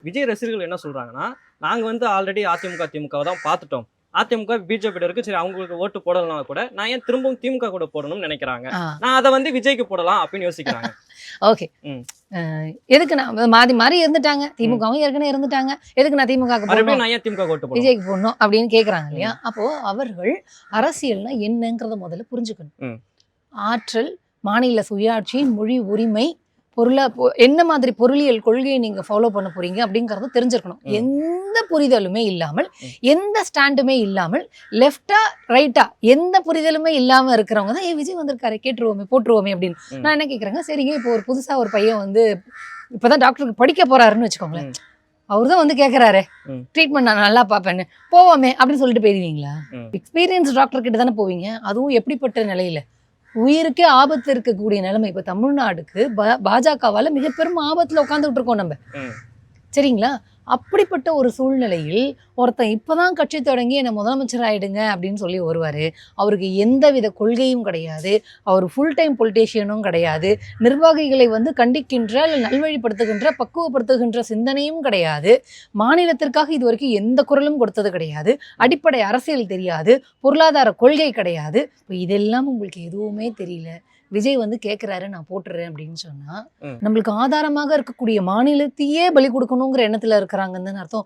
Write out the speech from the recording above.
விஜய் ரசிகர்கள் என்ன சொல்றாங்கன்னா, நாங்க வந்து ஆல்ரெடி அதிமுக, திமுகவ தான் பார்த்துட்டோம். அதிமுக, பிஜேபி இருக்கு. சரி அவங்களுக்கு ஓட்டு போடலனா கூட, நான் ஏன் திரும்பவும் திமுக கூட போடணும்னு நெனைக்கிறாங்க. ஆ. நான் அத வந்து விஜய்க்கு போடலாம் அப்படின்னு யோசிக்கிறாங்க. ஓகே. ம். எதுக்கு நான் மாறி மாறி இருந்துட்டாங்க. திமுகவும் ஏற்கனவே இருந்துட்டாங்க. எதுக்கு நான் திமுகவுக்கு மறுபடியும் போடணும், நான் ஏன் திமுக ஓட்டு போடணும்? விஜய்க்கு போடணும் அப்படின்னு கேட்குறாங்க இல்லையா? அப்போ அவர்கள் அரசியல்னா என்னங்கிறத முதல்ல புரிஞ்சுக்கணும். ம். ஆற்றல், மாநில சுயாட்சி, மொழி உரிமை, என்ன மாதிரி பொருளியல் கொள்கையை நீங்க ஃபாலோ பண்ண போறீங்க அப்படிங்கறத தெரிஞ்சிருக்கணும். எந்த புரிதலுமே இல்லாமல், எந்த ஸ்டாண்டுமே இல்லாமல், லெஃப்டா ரைட்டா எந்த புரிதலுமே இல்லாம இருக்கிறவங்க தான் விஜய் வந்திருக்காரு கேட்டுருவோமே போட்டுருவோமே அப்படின்னு. நான் என்ன கேட்குறேங்க, சரிங்க இப்போ ஒரு புதுசா ஒரு பையன் வந்து இப்பதான் டாக்டருக்கு படிக்க போறாருன்னு வச்சுக்கோங்களேன். அவர் தான் வந்து கேட்குறாரு ட்ரீட்மெண்ட் நான் நல்லா பார்ப்பேன்னு, போவோமே அப்படின்னு சொல்லிட்டு போயிருவீங்களா? எக்ஸ்பீரியன்ஸ் டாக்டர் கிட்ட தானே போவீங்க. அதுவும் எப்படிப்பட்ட நிலையில உயிருக்கே ஆபத்து இருக்கக்கூடிய நிலைமை. இப்போ தமிழ்நாடுக்கு பாஜகவால மிக பெரும் ஆபத்துல உட்காந்துட்டு இருக்கோம் நம்ம. சரிங்களா? அப்படிப்பட்ட ஒரு சூழ்நிலையில் ஒருத்தன் இப்பதான் கட்சி தொடங்கி என்னை முதலமைச்சர் ஆயிடுங்க அப்படின்னு சொல்லி வருவாரு. அவருக்கு எந்த வித கொள்கையும் கிடையாது. அவர் ஃபுல் டைம் பொலிட்டீஷியனும் கிடையாது. நிர்வாகிகளை வந்து கண்டிக்கின்ற இல்லை நல்வழிப்படுத்துகின்ற பக்குவப்படுத்துகின்ற சிந்தனையும் கிடையாது. மாநிலத்திற்காக இது வரைக்கும் எந்த குரலும் கொடுத்தது கிடையாது. அடிப்படை அரசியல் தெரியாது. பொருளாதார கொள்கை கிடையாது. இப்போ இதெல்லாம் உங்களுக்கு எதுவுமே தெரியல. விஜய் வந்து கேட்குறாரு நான் போட்டுறேன் அப்படின்னு சொன்னா, நம்மளுக்கு ஆதாரமாக இருக்கக்கூடிய மாநிலத்தையே பலி கொடுக்கணுங்கிற எண்ணத்துல இருக்கிறாங்கன்னு அர்த்தம்.